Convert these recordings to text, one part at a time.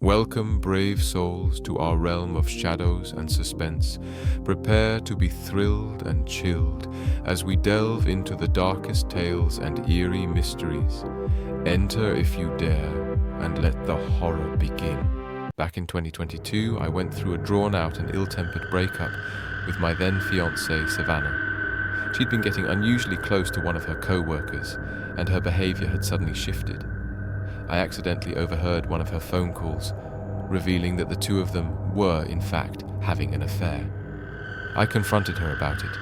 Welcome, brave souls, to our realm of shadows and suspense. Prepare to be thrilled and chilled as we delve into the darkest tales and eerie mysteries. Enter if you dare, and let the horror begin. Back in 2022, I went through a drawn-out and ill-tempered breakup with my then fiancée, Savannah. She'd been getting unusually close to one of her co-workers, and her behavior had suddenly shifted. I accidentally overheard one of her phone calls, revealing that the two of them were, in fact, having an affair. I confronted her about it,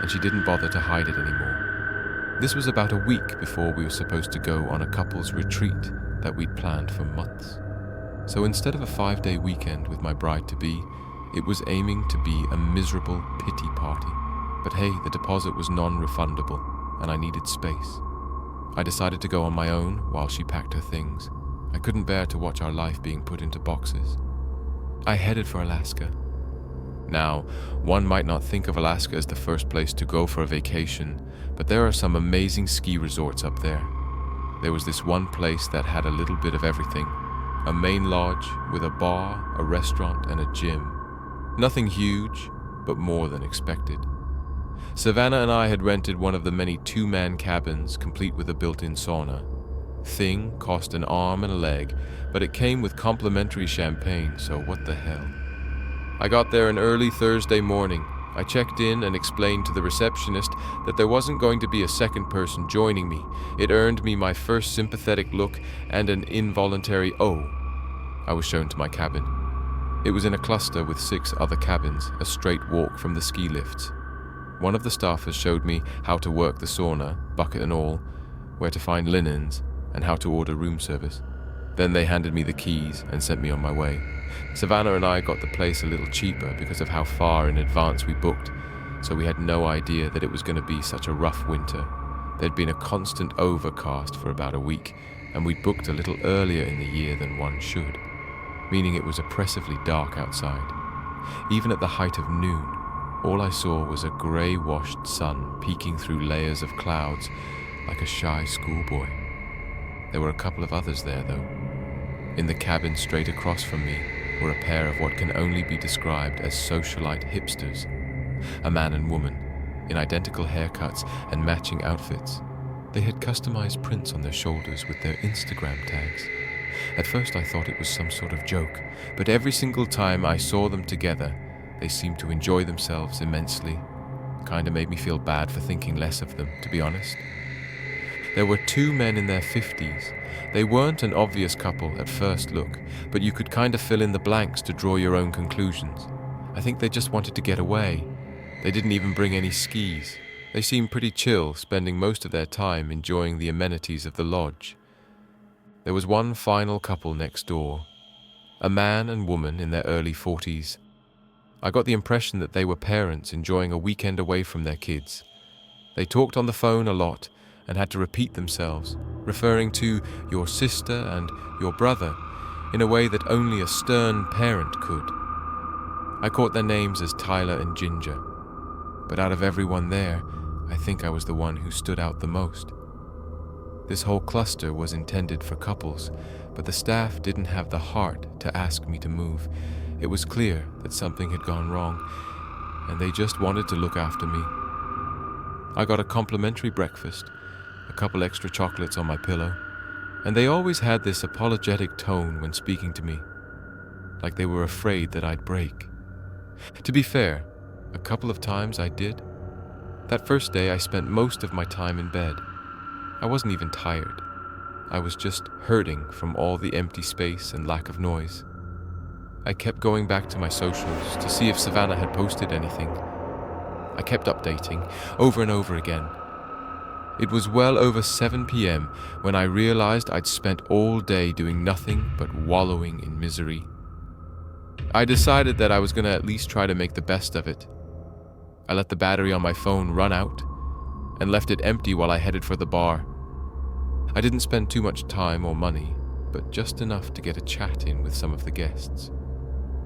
and she didn't bother to hide it anymore. This was about a week before we were supposed to go on a couple's retreat that we'd planned for months. So instead of a 5-day weekend with my bride-to-be, it was aiming to be a miserable pity party. But hey, the deposit was non-refundable, and I needed space. I decided to go on my own while she packed her things. I couldn't bear to watch our life being put into boxes. I headed for Alaska. Now, one might not think of Alaska as the first place to go for a vacation, but there are some amazing ski resorts up there. There was this one place that had a little bit of everything. A main lodge with a bar, a restaurant, and a gym. Nothing huge, but more than expected. Savannah and I had rented one of the many 2-man cabins, complete with a built-in sauna. Thing cost an arm and a leg, but it came with complimentary champagne, so what the hell. I got there an early Thursday morning. I checked in and explained to the receptionist that there wasn't going to be a second person joining me. It earned me my first sympathetic look and an involuntary "oh." I was shown to my cabin. It was in a cluster with 6 other cabins, a straight walk from the ski lifts. One of the staffers showed me how to work the sauna, bucket and all, where to find linens, and how to order room service. Then they handed me the keys and sent me on my way. Savannah and I got the place a little cheaper because of how far in advance we booked, so we had no idea that it was going to be such a rough winter. There'd been a constant overcast for about a week, and we'd booked a little earlier in the year than one should, meaning it was oppressively dark outside. Even at the height of noon, all I saw was a grey-washed sun peeking through layers of clouds like a shy schoolboy. There were a couple of others there, though. In the cabin straight across from me were a pair of what can only be described as socialite hipsters. A man and woman, in identical haircuts and matching outfits. They had customized prints on their shoulders with their Instagram tags. At first I thought it was some sort of joke, but every single time I saw them together, they seemed to enjoy themselves immensely. Kinda made me feel bad for thinking less of them, to be honest. There were 2 men in their 50s. They weren't an obvious couple at first look, but you could kinda fill in the blanks to draw your own conclusions. I think they just wanted to get away. They didn't even bring any skis. They seemed pretty chill, spending most of their time enjoying the amenities of the lodge. There was one final couple next door. A man and woman in their early 40s. I got the impression that they were parents enjoying a weekend away from their kids. They talked on the phone a lot and had to repeat themselves, referring to your sister and your brother in a way that only a stern parent could. I caught their names as Tyler and Ginger, but out of everyone there, I think I was the one who stood out the most. This whole cluster was intended for couples, but the staff didn't have the heart to ask me to move. It was clear that something had gone wrong, and they just wanted to look after me. I got a complimentary breakfast, a couple extra chocolates on my pillow, and they always had this apologetic tone when speaking to me, like they were afraid that I'd break. To be fair, a couple of times I did. That first day I spent most of my time in bed. I wasn't even tired. I was just hurting from all the empty space and lack of noise. I kept going back to my socials to see if Savannah had posted anything. I kept updating over and over again. It was well over 7 p.m. when I realized I'd spent all day doing nothing but wallowing in misery. I decided that I was going to at least try to make the best of it. I let the battery on my phone run out and left it empty while I headed for the bar. I didn't spend too much time or money, but just enough to get a chat in with some of the guests.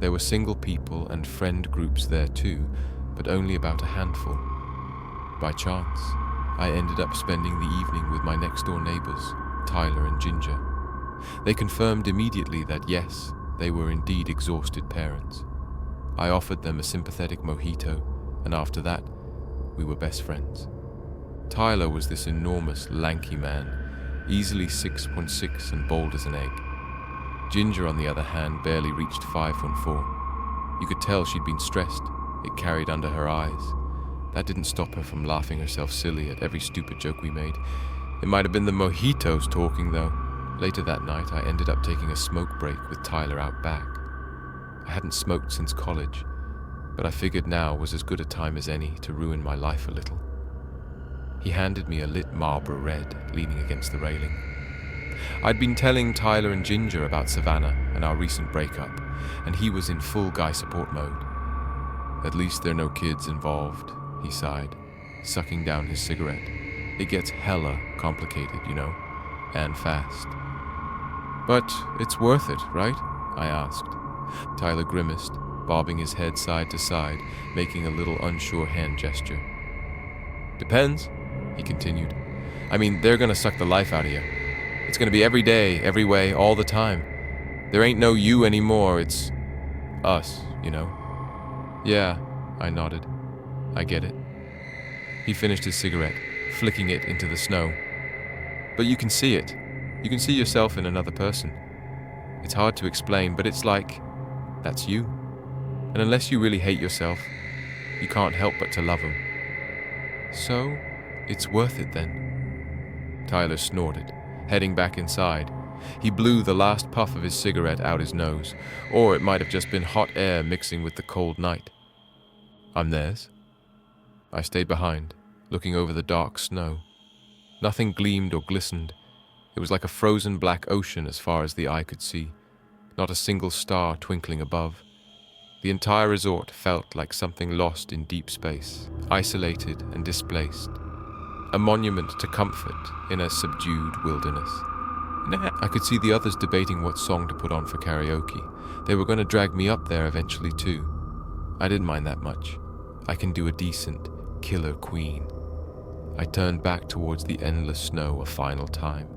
There were single people and friend groups there too, but only about a handful. By chance, I ended up spending the evening with my next-door neighbors, Tyler and Ginger. They confirmed immediately that yes, They were indeed exhausted parents. I offered them a sympathetic mojito, and after that, we were best friends. Tyler was this enormous, lanky man, easily 6'6" and bald as an egg. Ginger, on the other hand, barely reached 5'4". You could tell she'd been stressed. It carried under her eyes. That didn't stop her from laughing herself silly at every stupid joke we made. It might have been the mojitos talking, though. Later that night, I ended up taking a smoke break with Tyler out back. I hadn't smoked since college, but I figured now was as good a time as any to ruin my life a little. He handed me a lit Marlboro Red, leaning against the railing. I'd been telling Tyler and Ginger about Savannah and our recent breakup, and he was in full guy support mode. "At least there are no kids involved," he sighed, sucking down his cigarette. "It gets hella complicated, you know, and fast." "But it's worth it, right?" I asked. Tyler grimaced, bobbing his head side to side, making a little unsure hand gesture. "Depends," he continued. "I mean, they're gonna suck the life out of you. It's gonna be every day, every way, all the time. There ain't no you anymore, it's us, you know." "Yeah," I nodded. "I get it." He finished his cigarette, flicking it into the snow. "But you can see it. You can see yourself in another person. It's hard to explain, but it's like, that's you. And unless you really hate yourself, you can't help but to love them. So, it's worth it then." Tyler snorted, heading back inside. He blew the last puff of his cigarette out his nose, or it might have just been hot air mixing with the cold night. "I'm theirs." I stayed behind, looking over the dark snow. Nothing gleamed or glistened. It was like a frozen black ocean as far as the eye could see, not a single star twinkling above. The entire resort felt like something lost in deep space, isolated and displaced. A monument to comfort in a subdued wilderness. I could see the others debating what song to put on for karaoke. They were going to drag me up there eventually too. I didn't mind that much. I can do a decent Killer Queen. I turned back towards the endless snow a final time.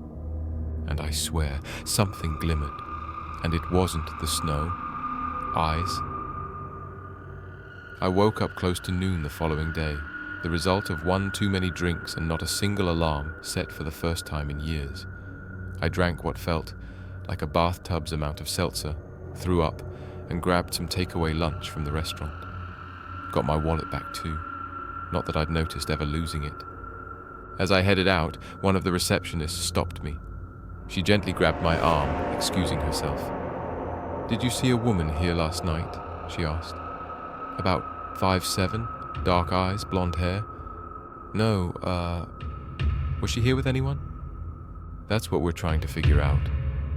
And I swear, something glimmered. And it wasn't the snow. Eyes. I woke up close to noon the following day, the result of one too many drinks and not a single alarm set for the first time in years. I drank what felt like a bathtub's amount of seltzer, threw up, and grabbed some takeaway lunch from the restaurant. Got my wallet back too. Not that I'd noticed ever losing it. As I headed out, one of the receptionists stopped me. She gently grabbed my arm, excusing herself. "Did you see a woman here last night?" she asked. "About 5'7", dark eyes, blonde hair." "No, was she here with anyone?" "That's what we're trying to figure out."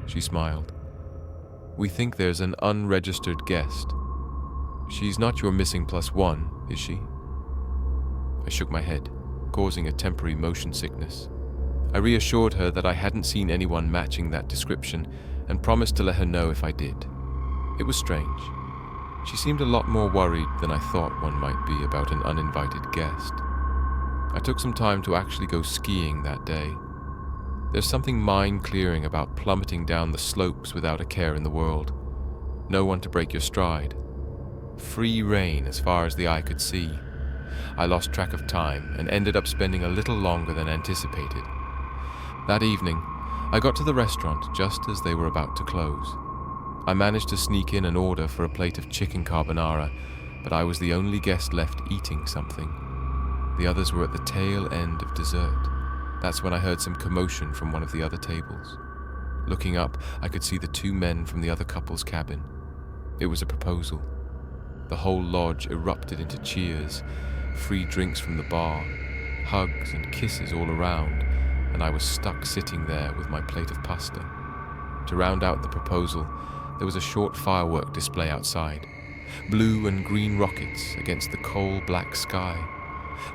She smiled. "We think there's an unregistered guest. She's not your missing +1, is she?" I shook my head, causing a temporary motion sickness. I reassured her that I hadn't seen anyone matching that description and promised to let her know if I did. It was strange. She seemed a lot more worried than I thought one might be about an uninvited guest. I took some time to actually go skiing that day. There's something mind-clearing about plummeting down the slopes without a care in the world. No one to break your stride. Free rein as far as the eye could see. I lost track of time and ended up spending a little longer than anticipated. That evening, I got to the restaurant just as they were about to close. I managed to sneak in an order for a plate of chicken carbonara, but I was the only guest left eating something. The others were at the tail end of dessert. That's when I heard some commotion from one of the other tables. Looking up, I could see the two men from the other couple's cabin. It was a proposal. The whole lodge erupted into cheers, free drinks from the bar, hugs and kisses all around, and I was stuck sitting there with my plate of pasta. To round out the proposal, there was a short firework display outside, blue and green rockets against the coal black sky,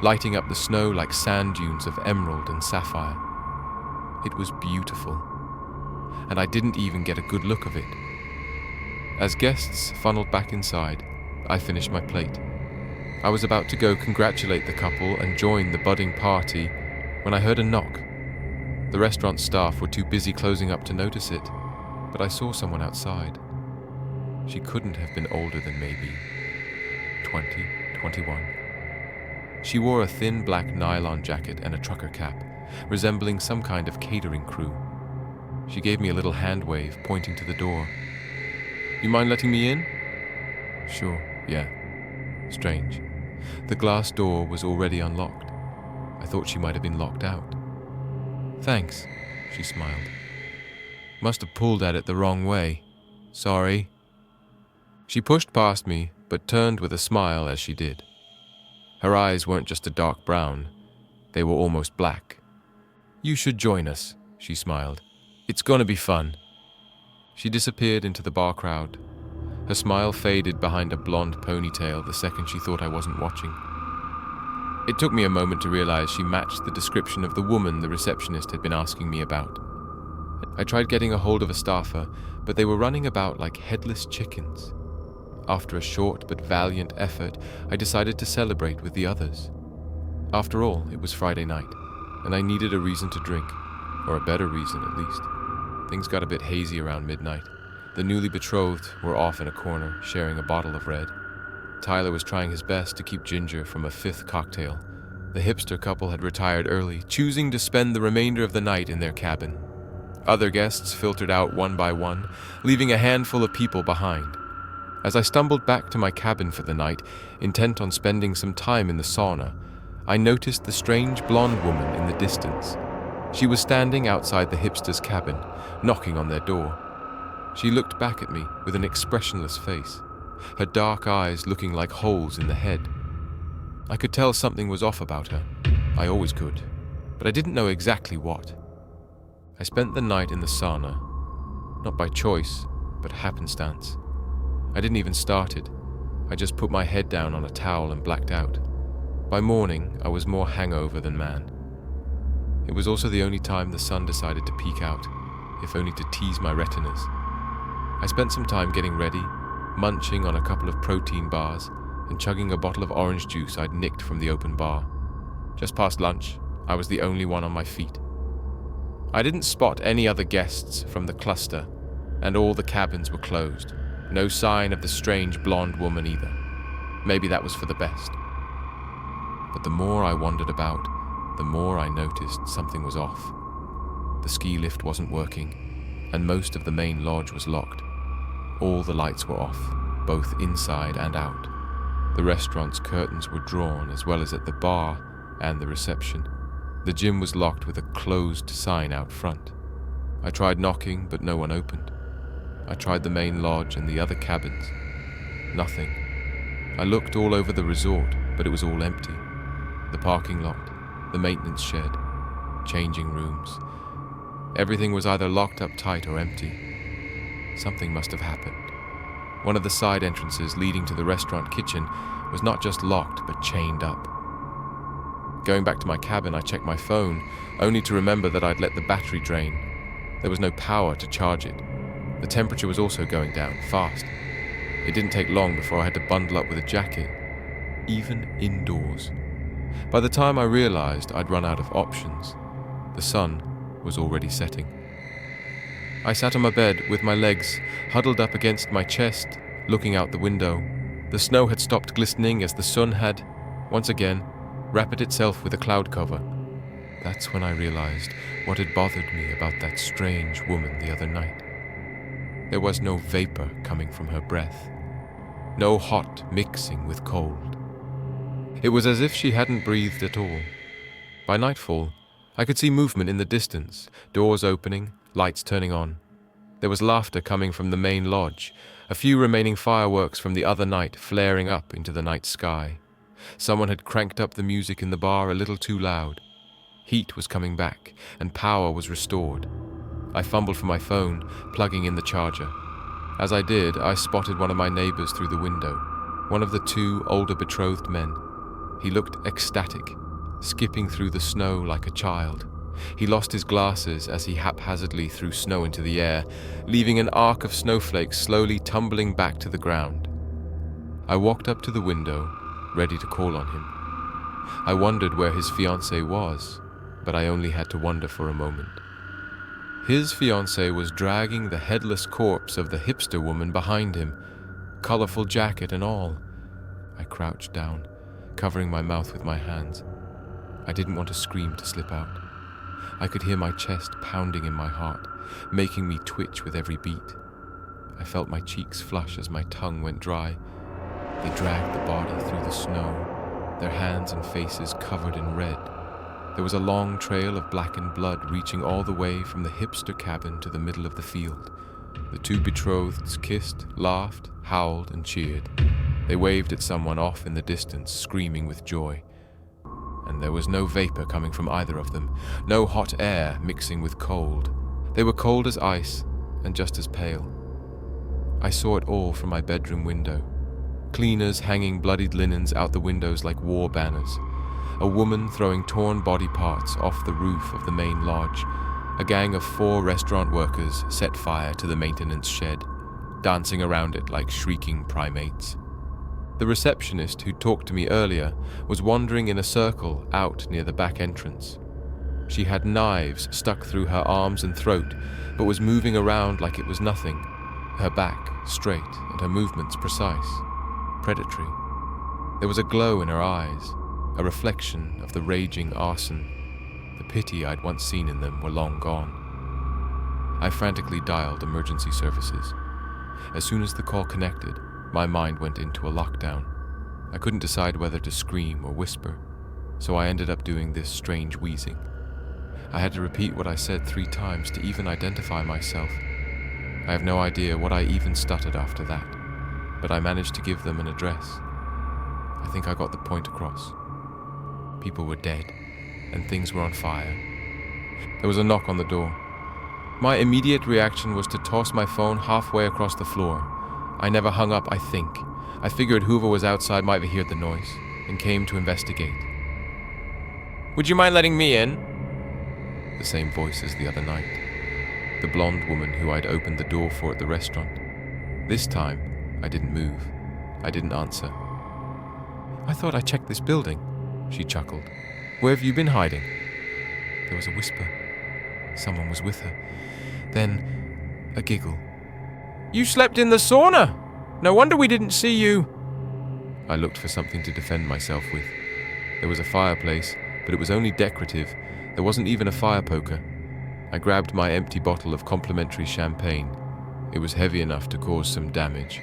lighting up the snow like sand dunes of emerald and sapphire. It was beautiful, and I didn't even get a good look of it. As guests funneled back inside, I finished my plate. I was about to go congratulate the couple and join the budding party when I heard a knock. The restaurant staff were too busy closing up to notice it, but I saw someone outside. She couldn't have been older than maybe 20, 21. She wore a thin black nylon jacket and a trucker cap, resembling some kind of catering crew. She gave me a little hand wave, pointing to the door. "You mind letting me in?" "Sure, yeah." Strange. The glass door was already unlocked. I thought she might have been locked out. "Thanks," she smiled. "Must have pulled at it the wrong way. Sorry." She pushed past me, but turned with a smile as she did. Her eyes weren't just a dark brown, they were almost black. "You should join us," she smiled. "It's gonna be fun." She disappeared into the bar crowd. Her smile faded behind a blonde ponytail the second she thought I wasn't watching. It took me a moment to realize she matched the description of the woman the receptionist had been asking me about. I tried getting a hold of a staffer, but they were running about like headless chickens. After a short but valiant effort, I decided to celebrate with the others. After all, it was Friday night, and I needed a reason to drink, or a better reason at least. Things got a bit hazy around midnight. The newly betrothed were off in a corner, sharing a bottle of red. Tyler was trying his best to keep Ginger from a fifth cocktail. The hipster couple had retired early, choosing to spend the remainder of the night in their cabin. Other guests filtered out one by one, leaving a handful of people behind. As I stumbled back to my cabin for the night, intent on spending some time in the sauna, I noticed the strange blonde woman in the distance. She was standing outside the hipster's cabin, knocking on their door. She looked back at me with an expressionless face, her dark eyes looking like holes in the head. I could tell something was off about her. I always could, but I didn't know exactly what. I spent the night in the sauna, not by choice, but happenstance. I didn't even start it. I just put my head down on a towel and blacked out. By morning, I was more hangover than man. It was also the only time the sun decided to peek out, if only to tease my retinas. I spent some time getting ready, munching on a couple of protein bars, and chugging a bottle of orange juice I'd nicked from the open bar. Just past lunch, I was the only one on my feet. I didn't spot any other guests from the cluster, and all the cabins were closed. No sign of the strange blonde woman either. Maybe that was for the best. But the more I wandered about, the more I noticed something was off. The ski lift wasn't working, and most of the main lodge was locked. All the lights were off, both inside and out. The restaurant's curtains were drawn, as well as at the bar and the reception. The gym was locked with a closed sign out front. I tried knocking, but no one opened. I tried the main lodge and the other cabins. Nothing. I looked all over the resort, but it was all empty. The parking lot, the maintenance shed, changing rooms. Everything was either locked up tight or empty. Something must have happened. One of the side entrances leading to the restaurant kitchen was not just locked, but chained up. Going back to my cabin, I checked my phone, only to remember that I'd let the battery drain. There was no power to charge it. The temperature was also going down, fast. It didn't take long before I had to bundle up with a jacket, even indoors. By the time I realized I'd run out of options, the sun was already setting. I sat on my bed with my legs huddled up against my chest, looking out the window. The snow had stopped glistening as the sun had, once again, wrapped itself with a cloud cover. That's when I realized what had bothered me about that strange woman the other night. There was no vapor coming from her breath, no hot mixing with cold. It was as if she hadn't breathed at all. By nightfall, I could see movement in the distance, doors opening, lights turning on. There was laughter coming from the main lodge, a few remaining fireworks from the other night flaring up into the night sky. Someone had cranked up the music in the bar a little too loud. Heat was coming back, and power was restored. I fumbled for my phone, plugging in the charger. As I did, I spotted one of my neighbors through the window, one of the two older betrothed men. He looked ecstatic, skipping through the snow like a child. He lost his glasses as he haphazardly threw snow into the air, leaving an arc of snowflakes slowly tumbling back to the ground. I walked up to the window, ready to call on him. I wondered where his fiancée was, but I only had to wonder for a moment. His fiancée was dragging the headless corpse of the hipster woman behind him, colorful jacket and all. I crouched down, covering my mouth with my hands. I didn't want to scream to slip out. I could hear my chest pounding in my heart, making me twitch with every beat. I felt my cheeks flush as my tongue went dry. They dragged the body through the snow, their hands and faces covered in red. There was a long trail of blackened blood reaching all the way from the hipster cabin to the middle of the field. The two betrotheds kissed, laughed, howled, and cheered. They waved at someone off in the distance, screaming with joy. And there was no vapor coming from either of them, no hot air mixing with cold. They were cold as ice and just as pale. I saw it all from my bedroom window. Cleaners hanging bloodied linens out the windows like war banners. A woman throwing torn body parts off the roof of the main lodge. A gang of 4 restaurant workers set fire to the maintenance shed, dancing around it like shrieking primates. The receptionist who talked to me earlier was wandering in a circle out near the back entrance. She had knives stuck through her arms and throat, but was moving around like it was nothing, her back straight and her movements precise, predatory. There was a glow in her eyes, a reflection of the raging arson. The pity I'd once seen in them were long gone. I frantically dialed emergency services. As soon as the call connected, my mind went into a lockdown. I couldn't decide whether to scream or whisper, so I ended up doing this strange wheezing. I had to repeat what I said 3 times to even identify myself. I have no idea what I even stuttered after that, but I managed to give them an address. I think I got the point across. People were dead, and things were on fire. There was a knock on the door. My immediate reaction was to toss my phone halfway across the floor. I never hung up, I think. I figured whoever was outside might have heard the noise, and came to investigate. "Would you mind letting me in?" The same voice as the other night. The blonde woman who I'd opened the door for at the restaurant. This time, I didn't move. I didn't answer. "I thought I checked this building," she chuckled. "Where have you been hiding?" There was a whisper. Someone was with her. Then, a giggle. "You slept in the sauna! No wonder we didn't see you!" I looked for something to defend myself with. There was a fireplace, but it was only decorative. There wasn't even a fire poker. I grabbed my empty bottle of complimentary champagne. It was heavy enough to cause some damage.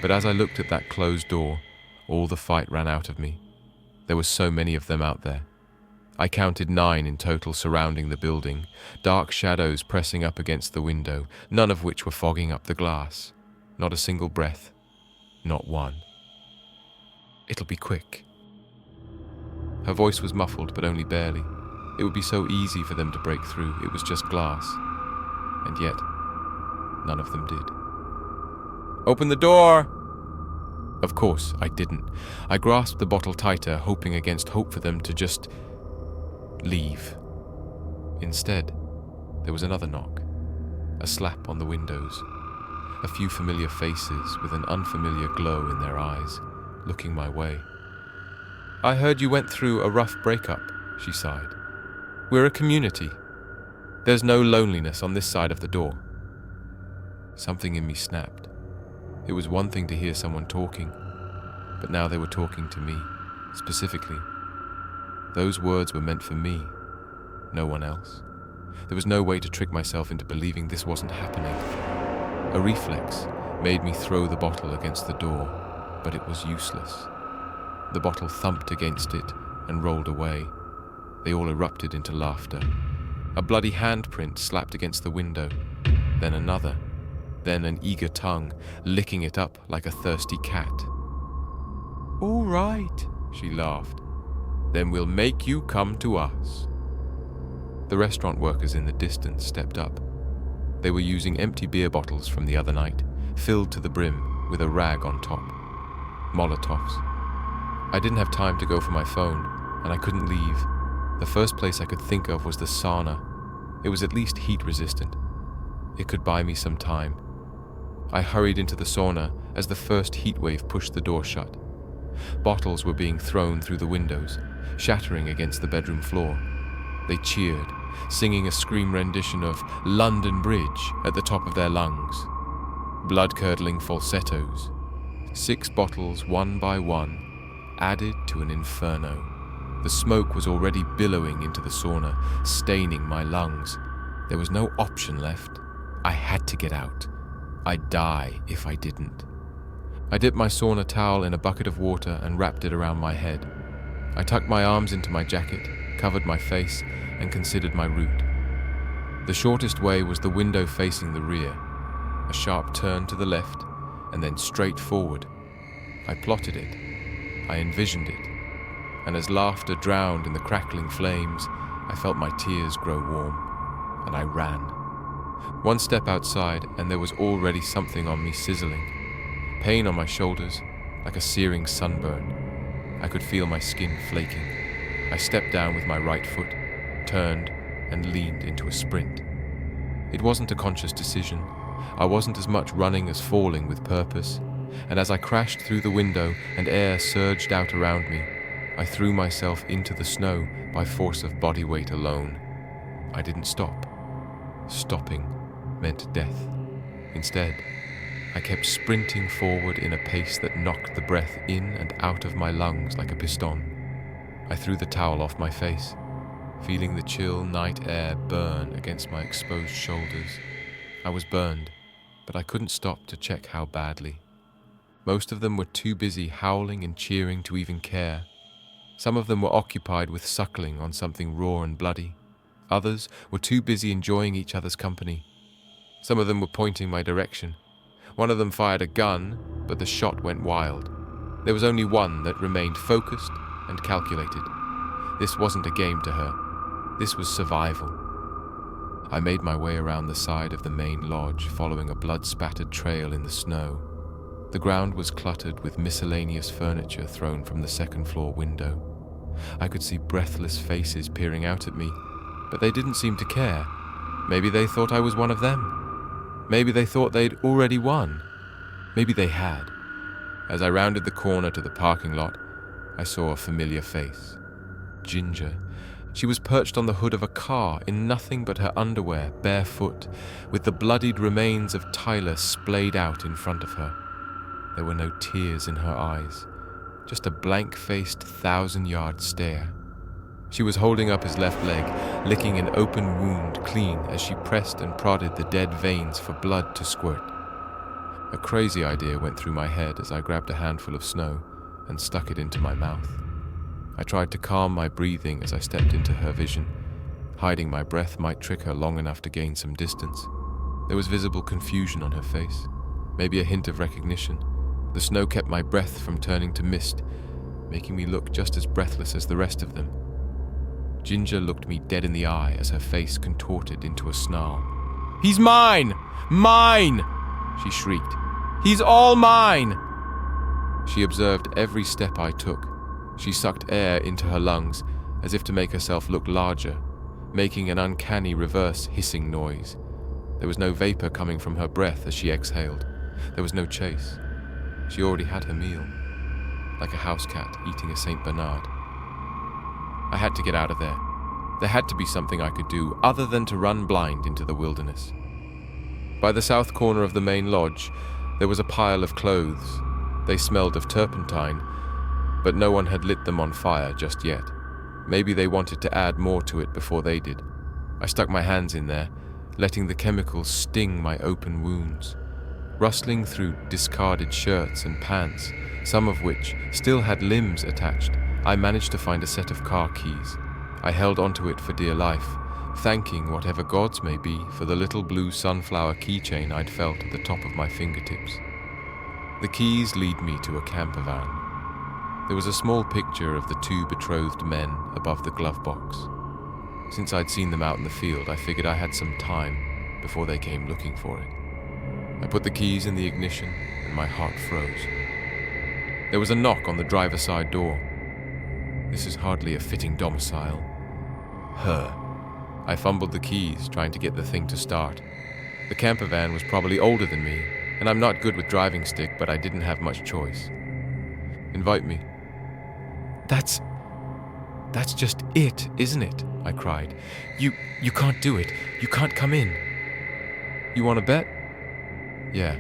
But as I looked at that closed door, all the fight ran out of me. There were so many of them out there. I counted 9 in total surrounding the building, dark shadows pressing up against the window, none of which were fogging up the glass. Not a single breath. Not one. "It'll be quick." Her voice was muffled, but only barely. It would be so easy for them to break through. It was just glass. And yet, none of them did. "Open the door!" Of course, I didn't. I grasped the bottle tighter, hoping against hope for them to just leave. Instead, there was another knock, a slap on the windows, a few familiar faces with an unfamiliar glow in their eyes, looking my way. "I heard you went through a rough breakup," she sighed. "We're a community. There's no loneliness on this side of the door." Something in me snapped. It was one thing to hear someone talking, but now they were talking to me, specifically. Those words were meant for me, no one else. There was no way to trick myself into believing this wasn't happening. A reflex made me throw the bottle against the door, but it was useless. The bottle thumped against it and rolled away. They all erupted into laughter. A bloody handprint slapped against the window, then another, then an eager tongue licking it up like a thirsty cat. "All right," she laughed. "Then we'll make you come to us." The restaurant workers in the distance stepped up. They were using empty beer bottles from the other night, filled to the brim with a rag on top. Molotovs. I didn't have time to go for my phone, and I couldn't leave. The first place I could think of was the sauna. It was at least heat resistant. It could buy me some time. I hurried into the sauna as the first heat wave pushed the door shut. Bottles were being thrown through the windows, shattering against the bedroom floor. They cheered, singing a scream rendition of "London Bridge" at the top of their lungs. Blood-curdling falsettos, 6 bottles, one by one, added to an inferno. The smoke was already billowing into the sauna, staining my lungs. There was no option left. I had to get out. I'd die if I didn't. I dipped my sauna towel in a bucket of water and wrapped it around my head. I tucked my arms into my jacket, covered my face, and considered my route. The shortest way was the window facing the rear, a sharp turn to the left, and then straight forward. I plotted it. I envisioned it. And as laughter drowned in the crackling flames, I felt my tears grow warm, and I ran. One step outside, and there was already something on me sizzling. Pain on my shoulders, like a searing sunburn. I could feel my skin flaking. I stepped down with my right foot, turned, and leaned into a sprint. It wasn't a conscious decision. I wasn't as much running as falling with purpose, and as I crashed through the window and air surged out around me, I threw myself into the snow by force of body weight alone. I didn't stop. Stopping meant death. Instead, I kept sprinting forward in a pace that knocked the breath in and out of my lungs like a piston. I threw the towel off my face, feeling the chill night air burn against my exposed shoulders. I was burned, but I couldn't stop to check how badly. Most of them were too busy howling and cheering to even care. Some of them were occupied with suckling on something raw and bloody. Others were too busy enjoying each other's company. Some of them were pointing my direction. One of them fired a gun, but the shot went wild. There was only one that remained focused and calculated. This wasn't a game to her. This was survival. I made my way around the side of the main lodge, following a blood-spattered trail in the snow. The ground was cluttered with miscellaneous furniture thrown from the second-floor window. I could see breathless faces peering out at me, but they didn't seem to care. Maybe they thought I was one of them. Maybe they thought they'd already won. Maybe they had. As I rounded the corner to the parking lot, I saw a familiar face. Ginger. She was perched on the hood of a car in nothing but her underwear, barefoot, with the bloodied remains of Tyler splayed out in front of her. There were no tears in her eyes, just a blank-faced 1,000-yard stare. She was holding up his left leg, licking an open wound clean as she pressed and prodded the dead veins for blood to squirt. A crazy idea went through my head as I grabbed a handful of snow and stuck it into my mouth. I tried to calm my breathing as I stepped into her vision. Hiding my breath might trick her long enough to gain some distance. There was visible confusion on her face, maybe a hint of recognition. The snow kept my breath from turning to mist, making me look just as breathless as the rest of them. Ginger looked me dead in the eye as her face contorted into a snarl. "He's mine! Mine!" she shrieked. "He's all mine!" She observed every step I took. She sucked air into her lungs as if to make herself look larger, making an uncanny reverse hissing noise. There was no vapor coming from her breath as she exhaled. There was no chase. She already had her meal, like a house cat eating a Saint Bernard. I had to get out of there. There had to be something I could do other than to run blind into the wilderness. By the south corner of the main lodge, there was a pile of clothes. They smelled of turpentine, but no one had lit them on fire just yet. Maybe they wanted to add more to it before they did. I stuck my hands in there, letting the chemicals sting my open wounds. Rustling through discarded shirts and pants, some of which still had limbs attached, I managed to find a set of car keys. I held onto it for dear life, thanking whatever gods may be for the little blue sunflower keychain I'd felt at the top of my fingertips. The keys lead me to a camper van. There was a small picture of the 2 betrothed men above the glove box. Since I'd seen them out in the field, I figured I had some time before they came looking for it. I put the keys in the ignition, and my heart froze. There was a knock on the driver's side door. This is hardly a fitting domicile. Her. I fumbled the keys, trying to get the thing to start. The camper van was probably older than me, and I'm not good with driving stick, but I didn't have much choice. "Invite me." That's just it, isn't it?" I cried. You can't do it. You can't come in." "You want to bet?" "Yeah,"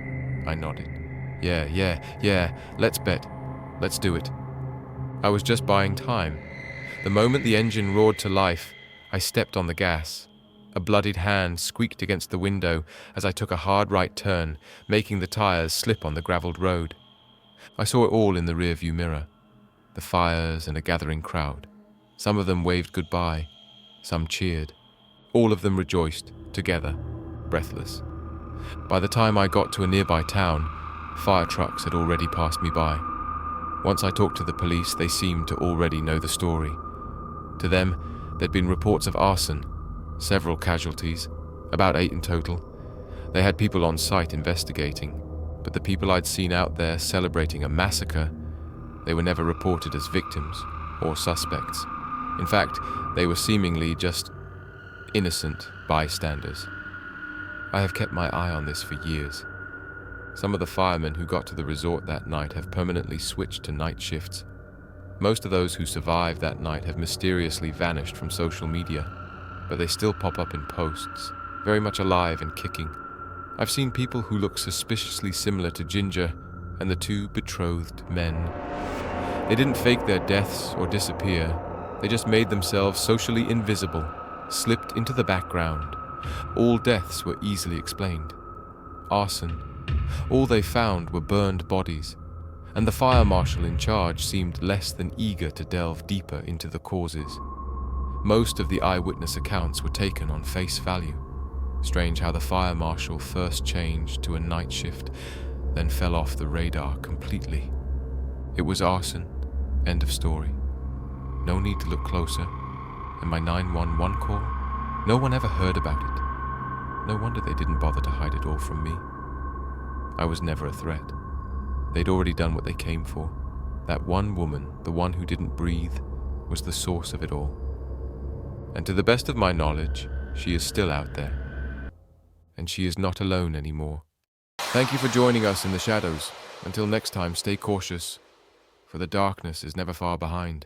I nodded. Yeah, let's bet. Let's do it. I was just buying time. The moment the engine roared to life, I stepped on the gas. A bloodied hand squeaked against the window as I took a hard right turn, making the tires slip on the gravelled road. I saw it all in the rearview mirror. The fires and a gathering crowd. Some of them waved goodbye. Some cheered. All of them rejoiced, together, breathless. By the time I got to a nearby town, fire trucks had already passed me by. Once I talked to the police, they seemed to already know the story. To them, there'd been reports of arson, several casualties, about 8 in total. They had people on site investigating, but the people I'd seen out there celebrating a massacre, they were never reported as victims or suspects. In fact, they were seemingly just innocent bystanders. I have kept my eye on this for years. Some of the firemen who got to the resort that night have permanently switched to night shifts. Most of those who survived that night have mysteriously vanished from social media, but they still pop up in posts, very much alive and kicking. I've seen people who look suspiciously similar to Ginger and the 2 betrothed men. They didn't fake their deaths or disappear. They just made themselves socially invisible, slipped into the background. All deaths were easily explained. Arson. All they found were burned bodies, and the fire marshal in charge seemed less than eager to delve deeper into the causes. Most of the eyewitness accounts were taken on face value. Strange how the fire marshal first changed to a night shift, then fell off the radar completely. It was arson. End of story. No need to look closer. And my 911 call? No one ever heard about it. No wonder they didn't bother to hide it all from me. I was never a threat. They'd already done what they came for. That one woman, the one who didn't breathe, was the source of it all. And to the best of my knowledge, she is still out there. And she is not alone anymore. Thank you for joining us in the shadows. Until next time, stay cautious, for the darkness is never far behind.